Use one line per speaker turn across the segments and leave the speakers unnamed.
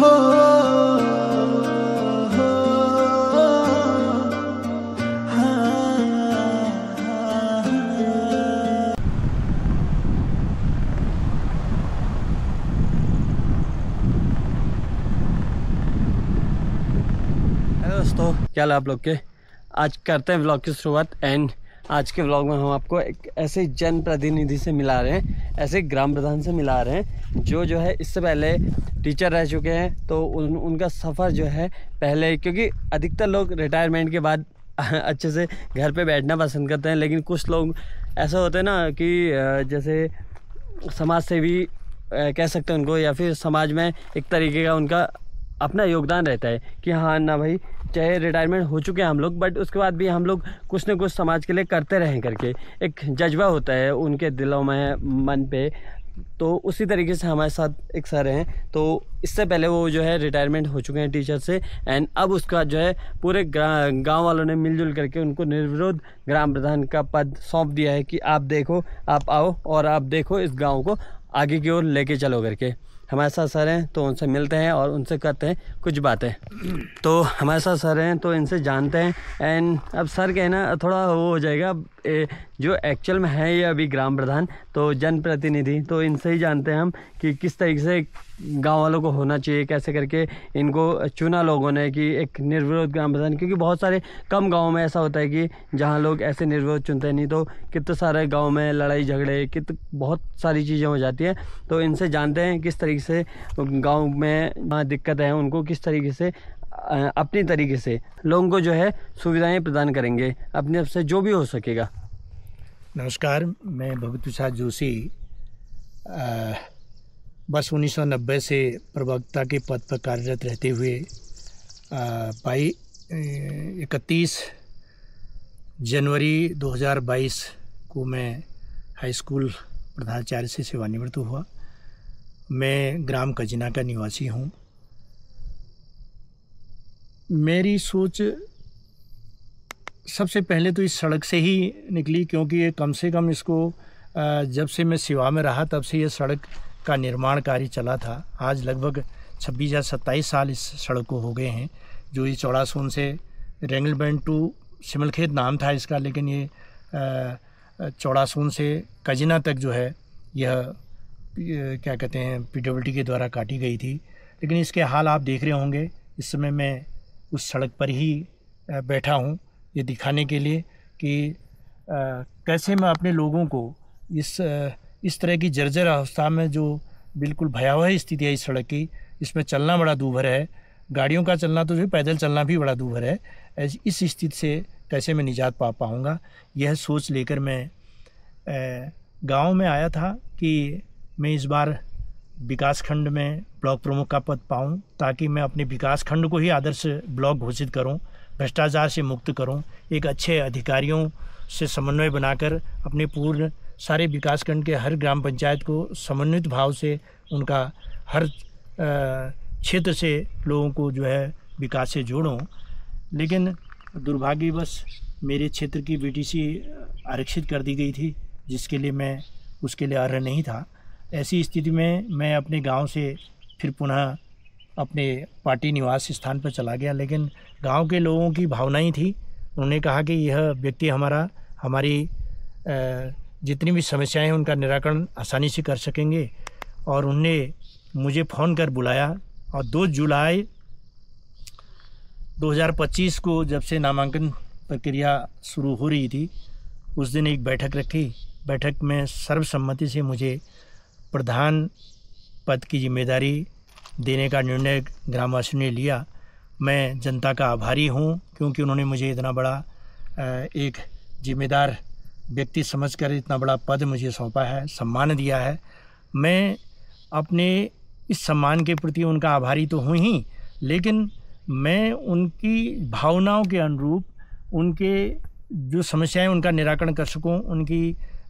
दोस्तों, क्या हाल आप लोग के। आज करते हैं व्लॉग की शुरुआत। एंड आज के व्लॉग में हम आपको एक ऐसे जनप्रतिनिधि से मिला रहे हैं, ऐसे ग्राम प्रधान से मिला रहे हैं जो है इससे पहले टीचर रह चुके हैं। तो उनका सफ़र जो है पहले, क्योंकि अधिकतर लोग रिटायरमेंट के बाद अच्छे से घर पे बैठना पसंद करते हैं, लेकिन कुछ लोग ऐसा होते हैं ना कि जैसे समाज सेवी कह सकते हैं उनको, या फिर समाज में एक तरीके का उनका अपना योगदान रहता है कि हाँ ना भाई, चाहे रिटायरमेंट हो चुके हैं हम लोग, बट उसके बाद भी हम लोग कुछ न कुछ समाज के लिए करते रहें करके एक जज्बा होता है उनके दिलों में, मन पे। तो उसी तरीके से हमारे साथ एक सर हैं, तो इससे पहले वो जो है रिटायरमेंट हो चुके हैं टीचर से। एंड अब उसका जो है पूरे गांव वालों ने मिलजुल करके उनको निर्विरोध ग्राम प्रधान का पद सौंप दिया है कि आप देखो, आप आओ और आप देखो इस गाँव को आगे की ओर लेके चलो करके। हमारे साथ सर हैं, तो उनसे मिलते हैं और उनसे करते हैं कुछ बातें। तो हमारे साथ सर हैं, तो इनसे जानते हैं। एंड अब सर कहना थोड़ा वो हो जाएगा, जो एक्चुअल में है ये अभी ग्राम प्रधान, तो जनप्रतिनिधि, तो इनसे ही जानते हैं हम कि किस तरीके से गांव वालों को होना चाहिए, कैसे करके इनको चुना लोगों ने कि एक निर्विरोध ग्राम प्रधान। क्योंकि बहुत सारे कम गाँव में ऐसा होता है कि जहाँ लोग ऐसे निर्विरोध चुनते नहीं, तो कितने सारे गाँव में लड़ाई झगड़े बहुत सारी चीज़ें हो जाती हैं। तो इनसे जानते हैं किस तरीके से गाँव में जहाँ दिक्कत है उनको किस तरीके से अपनी तरीके से लोगों को जो है सुविधाएं प्रदान करेंगे अपने तरफ से जो भी हो सकेगा।
नमस्कार, मैं भगवत प्रसाद जोशी बस 1990 से प्रवक्ता के पद पर कार्यरत रहते हुए 31 जनवरी 2022 को मैं हाई स्कूल प्रधानाचार्य से सेवानिवृत्त हुआ। मैं ग्राम कजना का निवासी हूँ। मेरी सोच सबसे पहले तो इस सड़क से ही निकली, क्योंकि ये कम से कम इसको जब से मैं सेवा में रहा तब से ये सड़क का निर्माण कार्य चला था। आज लगभग 26 या 27 साल इस सड़क को हो गए हैं। जो ये चौड़ासून से रेंगलबैंड टू सिमलखेत नाम था इसका, लेकिन ये चौड़ासून से कजना तक जो है यह क्या कहते हैं PWD के द्वारा काटी गई थी। लेकिन इसके हाल आप देख रहे होंगे। इस समय मैं उस सड़क पर ही बैठा हूँ, ये दिखाने के लिए कि कैसे मैं अपने लोगों को इस तरह की जर्जर अवस्था में, जो बिल्कुल भयावह स्थिति है इस सड़क की, इसमें चलना बड़ा दूभर है, गाड़ियों का चलना तो जो पैदल चलना भी बड़ा दूभर है। इस स्थिति से कैसे मैं निजात पा पाऊँगा, यह सोच लेकर मैं गांव में आया था कि मैं इस बार विकास खंड में ब्लॉक प्रमुख का पद पाऊँ, ताकि मैं अपने विकास खंड को ही आदर्श ब्लॉक घोषित करूँ, भ्रष्टाचार से मुक्त करूं, एक अच्छे अधिकारियों से समन्वय बनाकर अपने पूर्ण सारे विकासखंड के हर ग्राम पंचायत को समन्वित भाव से उनका हर क्षेत्र से लोगों को जो है विकास से जोड़ूं। लेकिन दुर्भाग्यवश मेरे क्षेत्र की BTC आरक्षित कर दी गई थी, जिसके लिए मैं उसके लिए अर्ह नहीं था। ऐसी स्थिति में मैं अपने गाँव से फिर पुनः अपने पार्टी निवास स्थान पर चला गया। लेकिन गांव के लोगों की भावनाएं थी, उन्होंने कहा कि यह व्यक्ति हमारी जितनी भी समस्याएं हैं उनका निराकरण आसानी से कर सकेंगे। और उनने मुझे फ़ोन कर बुलाया और 2 जुलाई 2025 को जब से नामांकन प्रक्रिया शुरू हो रही थी, उस दिन एक बैठक रखी। बैठक में सर्वसम्मति से मुझे प्रधान पद की जिम्मेदारी देने का निर्णय ग्रामवासियों ने लिया। मैं जनता का आभारी हूँ, क्योंकि उन्होंने मुझे इतना बड़ा एक जिम्मेदार व्यक्ति समझकर इतना बड़ा पद मुझे सौंपा है, सम्मान दिया है। मैं अपने इस सम्मान के प्रति उनका आभारी तो हूँ ही, लेकिन मैं उनकी भावनाओं के अनुरूप उनके जो समस्याएं उनका निराकरण कर सकूं,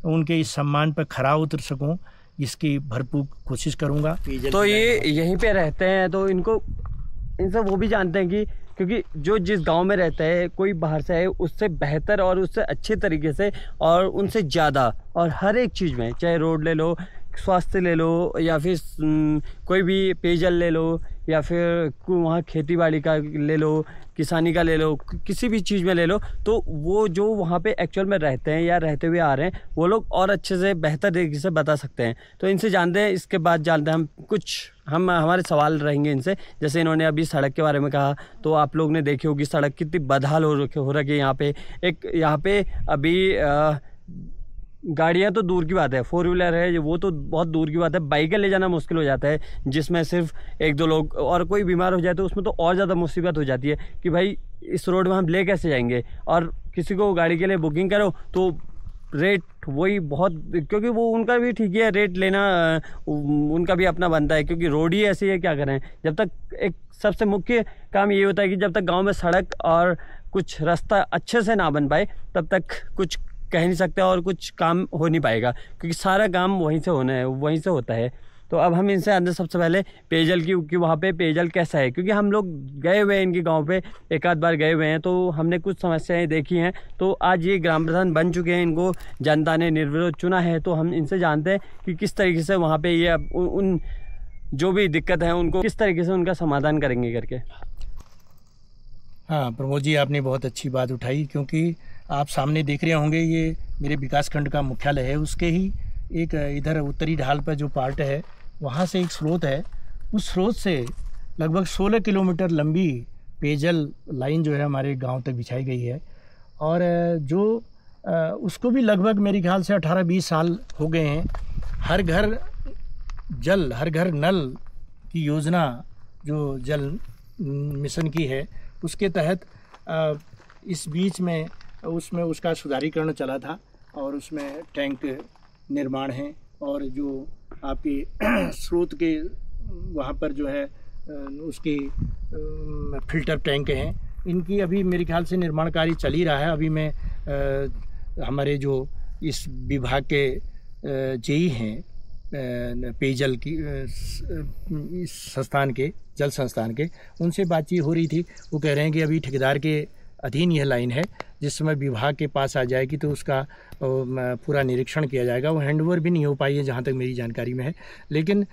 उनके इस सम्मान पर खरा उतर सकूं, इसकी भरपूर कोशिश करूंगा।
तो ये यहीं पे रहते हैं, तो इनसे वो भी जानते हैं कि क्योंकि जो जिस गांव में रहता है कोई बाहर से आए उससे बेहतर और उससे अच्छे तरीके से और उनसे ज़्यादा और हर एक चीज़ में, चाहे रोड ले लो, स्वास्थ्य ले लो या फिर कोई भी पेयजल ले लो या फिर वहाँ खेती बाड़ी का ले लो, किसानी का ले लो, किसी भी चीज़ में ले लो, तो वो जो वहाँ पे एक्चुअल में रहते हैं या रहते हुए आ रहे हैं वो लोग और अच्छे से बेहतर तरीके से बता सकते हैं। तो इनसे जानते हैं, इसके बाद जानते हैं हम हमारे सवाल रहेंगे इनसे। जैसे इन्होंने अभी सड़क के बारे में कहा, तो आप लोग ने देखी होगी सड़क कितनी बदहाल हो रखी है यहाँ पे। यहाँ पे अभी गाड़ियाँ तो दूर की बात है, 4 व्हीलर है वो तो बहुत दूर की बात है, बाइकें ले जाना मुश्किल हो जाता है, जिसमें सिर्फ 1-2 लोग, और कोई बीमार हो जाए तो उसमें तो और ज़्यादा मुसीबत हो जाती है कि भाई इस रोड में हम ले कैसे जाएंगे। और किसी को गाड़ी के लिए बुकिंग करो तो रेट वही बहुत, क्योंकि वो उनका भी ठीक है रेट लेना, उनका भी अपना बनता है, क्योंकि रोड ही ऐसी है, क्या करें। जब तक एक सबसे मुख्य काम ये होता है कि जब तक गांव में सड़क और कुछ रास्ता अच्छे से ना बन पाए तब तक कुछ कह नहीं सकते और कुछ काम हो नहीं पाएगा, क्योंकि सारा काम वहीं से होता है। तो अब हम इनसे अंदर सबसे पहले पेयजल की, कि वहाँ पे पेयजल कैसा है, क्योंकि हम लोग गए हुए हैं इनके गांव पे, एक आध बार गए हुए हैं, तो हमने कुछ समस्याएं देखी हैं। तो आज ये ग्राम प्रधान बन चुके हैं, इनको जनता ने निर्विरोध चुना है, तो हम इनसे जानते हैं कि किस तरीके से वहाँ पे ये उन जो भी दिक्कत है उनको किस तरीके से उनका समाधान करेंगे करके।
हाँ प्रमोद जी, आपने बहुत अच्छी बात उठाई, क्योंकि आप सामने देख रहे होंगे ये मेरे विकासखंड का मुख्यालय है, उसके ही एक इधर उत्तरी ढाल पर जो पार्ट है वहाँ से एक स्रोत है, उस स्रोत से लगभग 16 किलोमीटर लंबी पेयजल लाइन जो है हमारे गांव तक बिछाई गई है। और जो उसको भी लगभग मेरे ख्याल से 18-20 साल हो गए हैं। हर घर जल, हर घर नल की योजना जो जल मिशन की है, उसके तहत इस बीच में उसमें उसका सुधारीकरण चला था और उसमें टैंक निर्माण है, और जो आपके स्रोत के वहाँ पर जो है उसकी फिल्टर टैंक हैं, इनकी अभी मेरे ख्याल से निर्माण कार्य चल ही रहा है। अभी मैं हमारे जो इस विभाग के जेई हैं पेयजल की इस संस्थान के, जल संस्थान के, उनसे बातचीत हो रही थी। वो कह रहे हैं कि अभी ठेकेदार के अधीन यह लाइन है, जिस समय विभाग के पास आ जाएगी तो उसका पूरा निरीक्षण किया जाएगा। वो हैंडओवर भी नहीं हो पाई है जहाँ तक मेरी जानकारी में है, लेकिन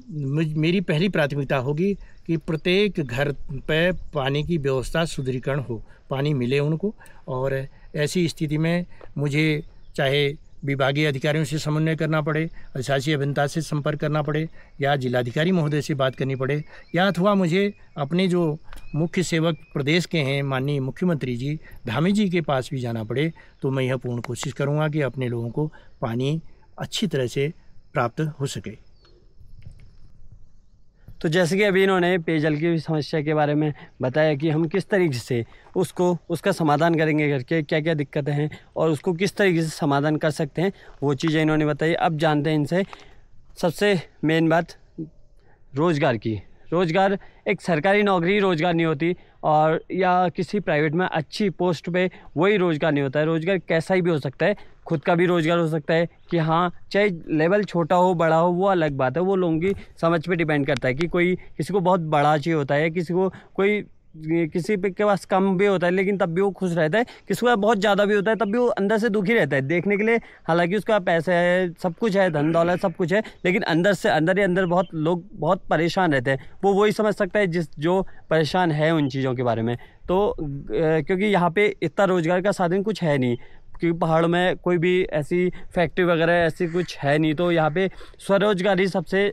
मेरी पहली प्राथमिकता होगी कि प्रत्येक घर पे पानी की व्यवस्था, सुदृढ़ीकरण हो, पानी मिले उनको। और ऐसी स्थिति में मुझे चाहे विभागीय अधिकारियों से समन्वय करना पड़े, अधिशासी अभियंता से संपर्क करना पड़े, या जिलाधिकारी महोदय से बात करनी पड़े, या अथवा मुझे अपने जो मुख्य सेवक प्रदेश के हैं माननीय मुख्यमंत्री जी धामी जी के पास भी जाना पड़े, तो मैं यह पूर्ण कोशिश करूंगा कि अपने लोगों को पानी अच्छी तरह से प्राप्त हो सके।
तो जैसे कि अभी इन्होंने पेयजल की समस्या के बारे में बताया कि हम किस तरीके से उसका समाधान करेंगे करके, क्या क्या दिक्कतें हैं और उसको किस तरीके से समाधान कर सकते हैं, वो चीज़ें इन्होंने बताई। अब जानते हैं इनसे सबसे मेन बात रोज़गार की। रोज़गार, एक सरकारी नौकरी रोज़गार नहीं होती, और या किसी प्राइवेट में अच्छी पोस्ट पे वही रोज़गार नहीं होता है। रोज़गार कैसा ही भी हो सकता है, खुद का भी रोज़गार हो सकता है कि हाँ, चाहे लेवल छोटा हो बड़ा हो वो अलग बात है, वो लोगों की समझ पे डिपेंड करता है कि कोई किसी को बहुत बड़ा चाहिए होता है, किसी के पास कम भी होता है लेकिन तब भी वो खुश रहता है, किसी का बहुत ज़्यादा भी होता है तब भी वो अंदर से दुखी रहता है। देखने के लिए हालांकि उसका पैसा है, सब कुछ है, धन दौलत सब कुछ है, लेकिन अंदर से अंदर ही अंदर बहुत लोग बहुत परेशान रहते हैं। वो वही समझ सकता है जो परेशान है उन चीज़ों के बारे में। तो क्योंकि यहाँ पे इतना रोज़गार का साधन कुछ है नहीं, क्योंकि पहाड़ों में कोई भी ऐसी फैक्ट्री वगैरह ऐसी कुछ है नहीं, तो यहाँ पे स्वरोजगारी सबसे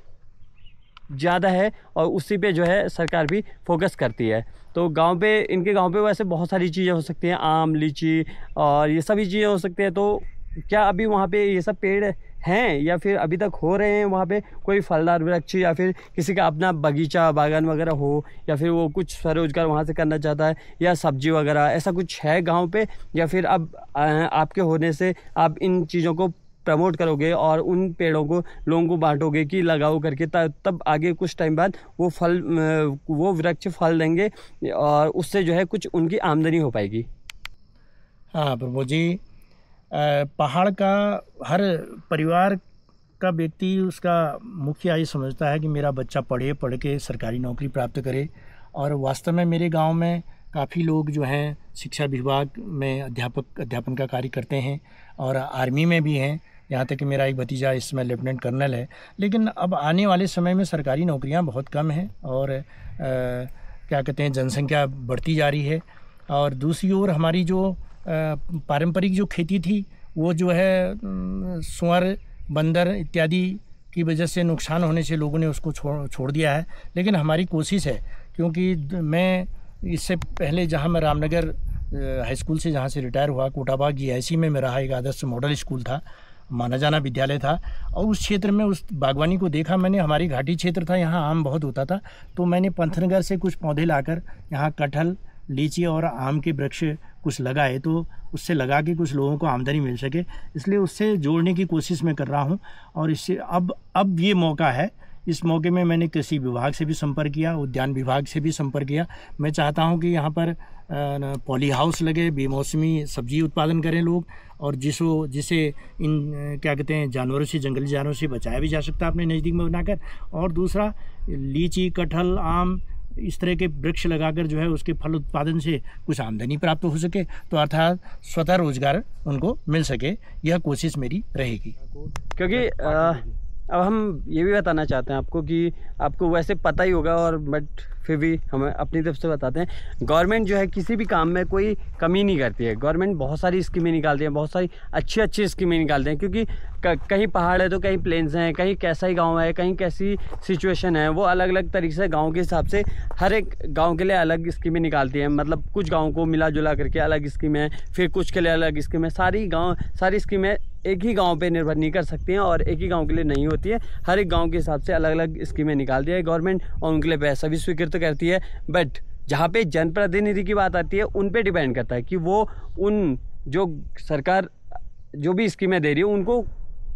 ज़्यादा है और उसी पे जो है सरकार भी फोकस करती है। तो इनके गांव पे वैसे बहुत सारी चीज़ें हो सकती हैं, आम, लीची और ये सभी चीज़ें हो सकती हैं। तो क्या अभी वहाँ पे ये सब पेड़ हैं या फिर अभी तक हो रहे हैं वहाँ पे कोई फलदार वृक्ष, या फिर किसी का अपना बगीचा बागान वगैरह हो, या फिर वो कुछ स्वरोजगार वहाँ से करना चाहता है, या सब्जी वगैरह ऐसा कुछ है गाँव पे, या फिर अब आपके होने से आप इन चीज़ों को प्रमोट करोगे और उन पेड़ों को लोगों को बांटोगे कि लगाओ करके, तब आगे कुछ टाइम बाद वो वृक्ष फल देंगे और उससे जो है कुछ उनकी आमदनी हो पाएगी।
हाँ प्रभु जी, पहाड़ का हर परिवार का व्यक्ति उसका मुख्य यही समझता है कि मेरा बच्चा पढ़ के सरकारी नौकरी प्राप्त करे। और वास्तव में मेरे गांव में काफ़ी लोग जो हैं शिक्षा विभाग में अध्यापन का कार्य करते हैं और आर्मी में भी हैं। यहाँ तक कि मेरा एक भतीजा इस समय लेफ्टिनेंट कर्नल है। लेकिन अब आने वाले समय में सरकारी नौकरियाँ बहुत कम हैं और क्या कहते हैं, जनसंख्या बढ़ती जा रही है। और दूसरी ओर हमारी जो पारंपरिक जो खेती थी वो जो है सुअर, बंदर इत्यादि की वजह से नुकसान होने से लोगों ने उसको छोड़ दिया है। लेकिन हमारी कोशिश है, क्योंकि मैं इससे पहले जहाँ मैं रामनगर हाई स्कूल से जहाँ से रिटायर हुआ, कोटाबाग GIC में मेरा एक आदर्श मॉडल स्कूल था, माना जाना विद्यालय था। और उस क्षेत्र में उस बागवानी को देखा मैंने। हमारी घाटी क्षेत्र था, यहाँ आम बहुत होता था, तो मैंने पंथनगर से कुछ पौधे लाकर यहाँ कटहल, लीची और आम के वृक्ष कुछ लगाए, तो उससे लगा के कुछ लोगों को आमदनी मिल सके, इसलिए उससे जोड़ने की कोशिश मैं कर रहा हूँ। और इससे अब ये मौका है, इस मौके में मैंने कृषि विभाग से भी संपर्क किया, उद्यान विभाग से भी संपर्क किया। मैं चाहता हूँ कि यहाँ पर पॉली हाउस लगे, बेमौसमी सब्जी उत्पादन करें लोग, और जिसे इन क्या कहते हैं जानवरों से, जंगली जानवरों से बचाया भी जा सकता है अपने नज़दीक में बनाकर। और दूसरा, लीची, कटहल, आम इस तरह के वृक्ष लगाकर जो है उसके फल उत्पादन से कुछ आमदनी प्राप्त हो सके, तो अर्थात स्वतः रोजगार उनको मिल सके, यह कोशिश मेरी रहेगी।
क्योंकि अब हम ये भी बताना चाहते हैं आपको कि आपको वैसे पता ही होगा, और बट फिर भी हमें अपनी तरफ से बताते हैं, गवर्नमेंट जो है किसी भी काम में कोई कमी नहीं करती है। गवर्नमेंट बहुत सारी स्कीमें निकालती है, बहुत सारी अच्छी स्कीमें निकालते हैं, क्योंकि कहीं पहाड़ है तो कहीं प्लेन्स हैं, कहीं कैसा ही गांव है, कहीं कैसी सिचुएशन है, वो अलग अलग तरीके से गांव के हिसाब से हर एक गांव के लिए अलग स्कीमें निकालती है। मतलब कुछ गाँव को मिला जुला करके अलग स्कीम है, फिर कुछ के लिए अलग स्कीम है। सारी स्कीमें एक ही गांव पे निर्भर नहीं कर सकती हैं और एक ही गांव के लिए नहीं होती है। हर एक गांव के हिसाब से अलग अलग स्कीमें निकालती है गवर्नमेंट, और उनके लिए पैसा भी स्वीकृत करती है। बट जहाँ पे जनप्रतिनिधि की बात आती है, उन पे डिपेंड करता है कि वो उन जो सरकार जो भी स्कीमें दे रही है उनको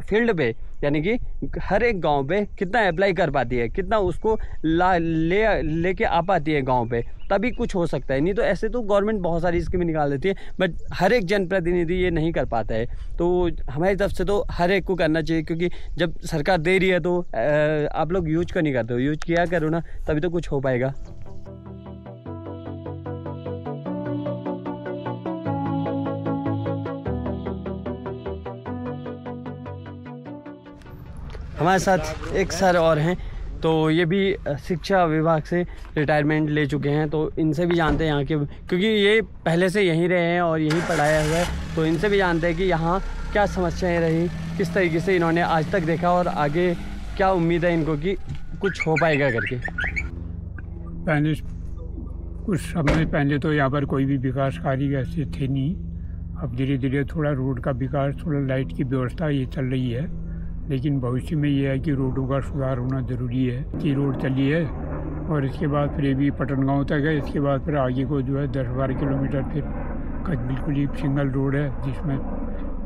फील्ड पे, यानी कि हर एक गांव पे कितना अप्लाई कर पाती है, कितना उसको लेके आ पाती है गांव पे, तभी कुछ हो सकता है। नहीं तो ऐसे तो गवर्नमेंट बहुत सारी स्कीमें निकाल देती है, बट हर एक जनप्रतिनिधि ये नहीं कर पाता है। तो हमारी तरफ से तो हर एक को करना चाहिए, क्योंकि जब सरकार दे रही है तो आप लोग यूज क्यों नहीं करते हो? यूज किया करो ना, तभी तो कुछ हो पाएगा। हमारे साथ एक सर और हैं, तो ये भी शिक्षा विभाग से रिटायरमेंट ले चुके हैं, तो इनसे भी जानते हैं यहाँ के, क्योंकि ये पहले से यहीं रहे हैं और यहीं पढ़ाया हुआ है, तो इनसे भी जानते हैं कि यहाँ क्या समस्याएं रही, किस तरीके से इन्होंने आज तक देखा और आगे क्या उम्मीद है इनको कि कुछ हो पाएगा करके।
पहले कुछ समय पहले तो यहाँ पर कोई भी विकास कार्य ऐसे थे नहीं। अब धीरे धीरे थोड़ा रोड का विकास, थोड़ा लाइट की व्यवस्था ये चल रही है, लेकिन भविष्य में ये है कि रोडों का सुधार होना ज़रूरी है। कि रोड चली है और इसके बाद फिर ये भी पटन गाँव तक है, इसके बाद फिर आगे को जो है 10-12 किलोमीटर फिर बिल्कुल ही सिंगल रोड है, जिसमें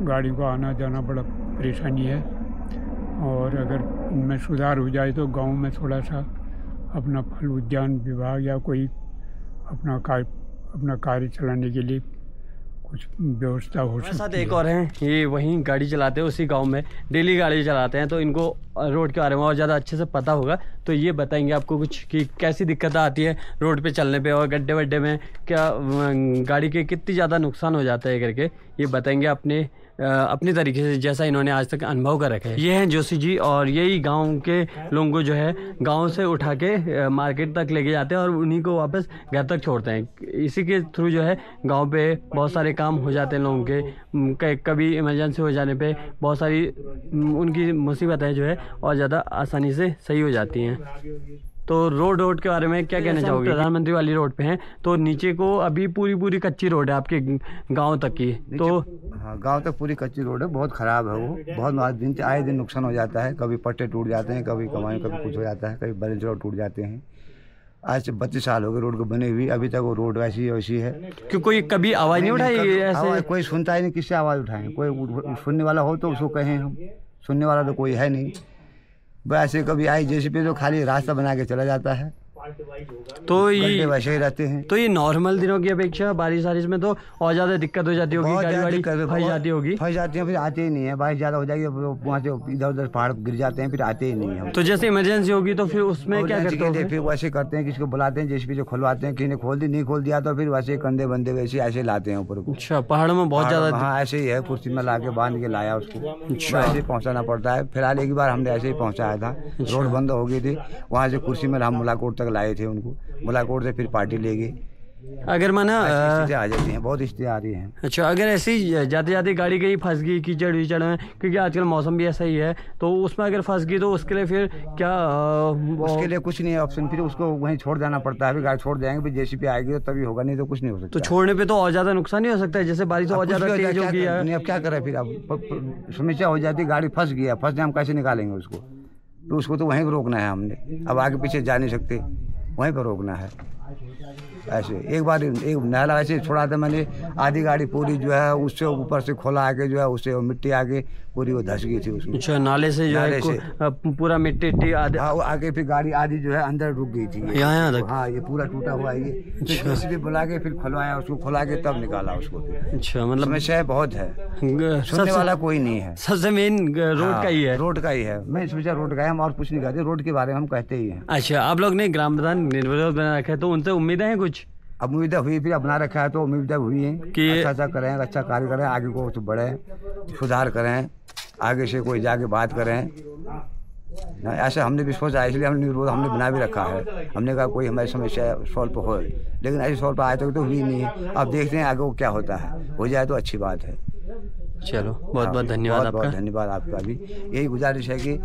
गाड़ियों का आना जाना बड़ा परेशानी है। और अगर उनमें सुधार हो जाए तो गाँव में थोड़ा सा अपना फल उद्यान विभाग या कोई अपना कार्य चलाने के लिए कुछ व्यवस्था हो सकती है।
साथ एक और हैं, ये वहीं गाड़ी चलाते हैं, उसी गांव में डेली गाड़ी चलाते हैं, तो इनको रोड के बारे में और ज़्यादा अच्छे से पता होगा, तो ये बताएंगे आपको कुछ कि कैसी दिक्कत आती है रोड पे चलने पे, और गड्ढे वड्ढे में क्या गाड़ी के कितनी ज़्यादा नुकसान हो जाता है करके ये बताएंगे अपनी तरीके से, जैसा इन्होंने आज तक अनुभव कर रखा है। ये हैं जोशी जी, और यही गांव के लोगों को जो है गांव से उठा के मार्केट तक लेके जाते हैं और उन्हीं को वापस घर तक छोड़ते हैं। इसी के थ्रू जो है गांव पे बहुत सारे काम हो जाते हैं लोगों के, कभी इमरजेंसी हो जाने पे बहुत सारी उनकी मुसीबतें जो है और ज़्यादा आसानी से सही हो जाती हैं। तो रोड के बारे में क्या कहना चाहोगे? प्रधानमंत्री वाली रोड पे हैं, तो नीचे को अभी पूरी कच्ची रोड है आपके गांव तक की, तो
हाँ गांव तक पूरी कच्ची रोड है, बहुत ख़राब है वो, बहुत आए दिन नुकसान हो जाता है, कभी पट्टे टूट जाते हैं, कभी कमाई, कभी कुछ हो जाता है, कभी बैलेंस रोड टूट जाते हैं। आज 32 साल हो गए रोड को बने हुई, अभी तक वो रोड वैसी है।
क्यों कोई कभी आवाज़ नहीं उठाई? ऐसे
कोई सुनता ही नहीं, किससे आवाज़ उठाएं? कोई सुनने वाला हो तो उसको कहें, हम सुनने वाला तो कोई है नहीं। वैसे कभी आई जेसीबी तो खाली रास्ता बना के चला जाता है,
तो
गड्ढे
ये
वैसे ही रहते हैं।
तो ये नॉर्मल दिनों की अपेक्षा बारिश वारिश में तो और ज़्यादा दिक्कत हो जाती होगी,
बहुत
गाड़ी
ज़्यादा
वाड़ी
दिक्कत है,
फंस जाती होगी।
फंस जाती हैं, फिर आते ही नहीं है। बारिश ज़्यादा हो जाएगी, वहाँ से इधर उधर पहाड़ गिर जाते हैं, फिर आते ही नहीं है।
तो जैसे इमरजेंसी होगी तो फिर उसमें क्या करते हो?
फिर वैसे करते हैं, किसी को बुलाते हैं, जेसीबी जो खुलवाते हैं, किसी ने खोल दी, नहीं खोल दिया तो फिर वैसे कंधे बंदे वैसे ऐसे लाते हैं ऊपर को।
अच्छा, पहाड़ों में बहुत ज़्यादा।
हाँ ऐसे ही है, कुर्सी में ला के बांध के लाया उसको।
अच्छा।
ऐसे ही पहुँचाना पड़ता है। फिलहाल एक बार हमने ऐसे ही पहुँचाया था, रोड बंद हो गई थी, वहाँ से कुर्सी में हम मुलाकोट तक लाए थे उनको। मुलाकोट से फिर पार्टी ले गई।
अगर माना
स्थितियाँ आ जाती हैं, बहुत स्थितियाँ आ रही हैं।
अच्छा, अगर ऐसे ही जाते जाते गाड़ी कहीं फंस गई कीचड़ विचड़ में, क्योंकि आजकल मौसम भी ऐसा ही है, तो उसमें अगर फंस गई तो उसके लिए फिर क्या
उसके लिए कुछ नहीं है ऑप्शन, फिर उसको वहीं छोड़ जाना पड़ता है। फिर गाड़ी छोड़ जाएंगे, फिर जेसीबी आएगी तो तभी होगा, नहीं तो कुछ नहीं हो सकता।
तो छोड़ने पे तो और ज़्यादा नुकसान नहीं हो सकता है? जैसे बारिश और ज़्यादा तेज हो गई है,
अब क्या करें, फिर अब समस्या हो जाती है। गाड़ी फंस गया, फंस जाए हम कैसे निकालेंगे उसको? तो उसको तो वहीं पर रोकना है हमने, अब आगे पीछे जा नहीं सकते, वहीं पर रोकना है। ऐसे एक बार एक नाला ऐसे छोड़ा था मैंने, आधी गाड़ी पूरी जो है उससे ऊपर से खोला आके जो है उससे मिट्टी आके पूरी वो धस गई थी उसमें।
अच्छा, नाले से जो है पूरा मिट्टी आधे
आगे फिर गाड़ी आधी जो है अंदर रुक गई थी
यहाँ तक।
हाँ, ये पूरा टूटा हुआ है ये। फिर बुला के फिर खुलवाया उसको, खुला के तब निकाला उसको।
अच्छा, मतलब
समस्या बहुत है, सुनने वाला कोई नहीं है।
सबसे मेन रोड का ही है।
रोड का ही है, मैं समस्या रोड का है, हम और कुछ नहीं कहते, रोड के बारे में हम कहते ही हैं।
अच्छा, आप लोग ने ग्राम प्रधान निर्विरोध बना रखा है, तो उनसे उम्मीदें हैं कुछ?
अब उम्मीदें हुई, फिर अपना रखा है तो उम्मीदें हुई हैं कि अच्छा करें, अच्छा कार्य करें, आगे को तो बढ़े, सुधार करें, आगे से कोई जाके बात करें ना। ऐसा हमने भी सोचा, इसलिए हमने निर्विरोध हमने बना भी रखा है। हमने कहा कोई हमारी समस्या सॉल्व हो, लेकिन ऐसी सॉल्व आज तक तो हुई नहीं है। अब देखते हैं आगे को क्या होता है, हो जाए तो अच्छी बात है।
चलो, बहुत बहुत धन्यवाद आपका।
बहुत धन्यवाद आपका भी। यही गुजारिश है कि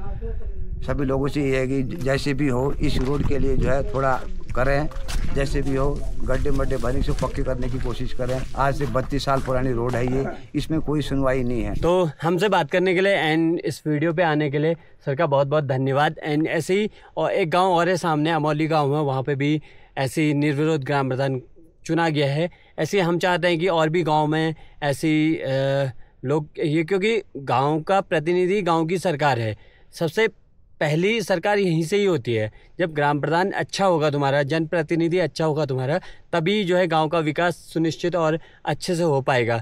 सभी लोगों से ये है कि जैसे भी हो इस रोड के लिए जो है थोड़ा करें, जैसे भी हो गड्ढे मड्ढे भरने से पक्के करने की कोशिश करें। आज से 32 साल पुरानी रोड है ये, इसमें कोई सुनवाई नहीं है।
तो हमसे बात करने के लिए एंड इस वीडियो पे आने के लिए सर का बहुत बहुत धन्यवाद। एंड ऐसे ही और एक गांव और है सामने, अमौली गांव है, वहाँ पे भी ऐसी निर्विरोध ग्राम प्रधान चुना गया है। ऐसे हम चाहते हैं कि और भी गाँव में ऐसी लोग ये, क्योंकि गाँव का प्रतिनिधि गाँव की सरकार है, सबसे पहली सरकार यहीं से ही होती है। जब ग्राम प्रधान अच्छा होगा तुम्हारा, जनप्रतिनिधि अच्छा होगा तुम्हारा, तभी जो है गांव का विकास सुनिश्चित और अच्छे से हो पाएगा।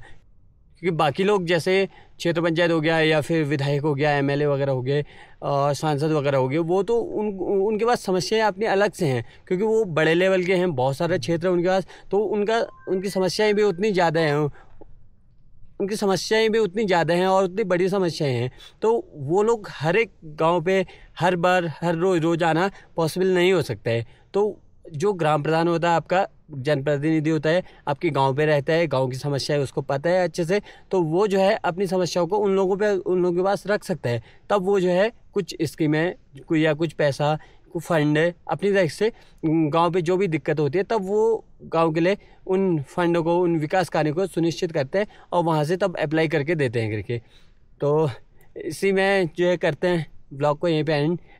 क्योंकि बाकी लोग जैसे क्षेत्र पंचायत हो गया या फिर विधायक हो गया, एमएलए वगैरह हो गए और सांसद वगैरह हो गए, वो तो उनके पास समस्याएं अपनी अलग से हैं, क्योंकि वो बड़े लेवल के हैं, बहुत सारे क्षेत्र उनके पास, तो उनकी समस्याएँ भी उतनी ज़्यादा हैं, उनकी समस्याएं भी उतनी ज़्यादा हैं और उतनी बड़ी समस्याएं हैं। तो वो लोग हर एक गांव पे हर बार हर रोज़ आना पॉसिबल नहीं हो सकता है। तो जो ग्राम प्रधान होता है, आपका जनप्रतिनिधि होता है, आपके गांव पे रहता है, गांव की समस्याएं उसको पता है अच्छे से, तो वो जो है अपनी समस्याओं को उन लोगों के पास रख सकता है। तब वो जो है कुछ स्कीमें या कुछ पैसा फंड अपनी तरफ से गांव पे जो भी दिक्कत होती है, तब वो गांव के लिए उन फंडों को, उन विकास कार्यों को सुनिश्चित करते हैं और वहां से तब अप्लाई करके देते हैं करके। तो इसी में जो है करते हैं ब्लॉग को यहीं पे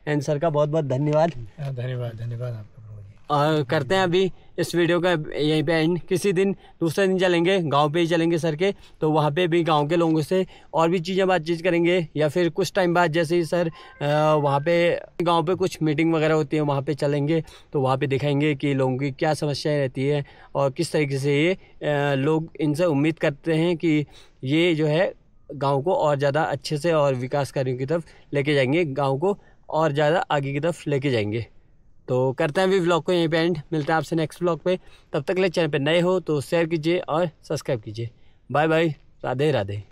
एंड सर का बहुत बहुत धन्यवाद।
धन्यवाद आपका।
और करते हैं अभी इस वीडियो का यहीं पे एंड। किसी दिन दूसरे दिन चलेंगे, गांव पे ही चलेंगे सर के, तो वहाँ पे भी गांव के लोगों से और भी चीज़ें बातचीत करेंगे, या फिर कुछ टाइम बाद जैसे ही सर वहाँ पे गांव पे कुछ मीटिंग वगैरह होती है, वहाँ पे चलेंगे, तो वहाँ पे दिखाएंगे कि लोगों की क्या समस्याएं रहती है और किस तरीके से ये लोग इनसे उम्मीद करते हैं कि ये जो है गाँव को और ज़्यादा अच्छे से और विकास कार्यों की तरफ लेके जाएंगे, गाँव को और ज़्यादा आगे की तरफ लेके जाएंगे। तो करते हैं अभी व्लॉग को यहीं पे एंड। मिलते हैं आपसे नेक्स्ट व्लॉग पे, तब तक के लिए चैनल पे नए हो तो शेयर कीजिए और सब्सक्राइब कीजिए। Bye bye, Radhe Radhe.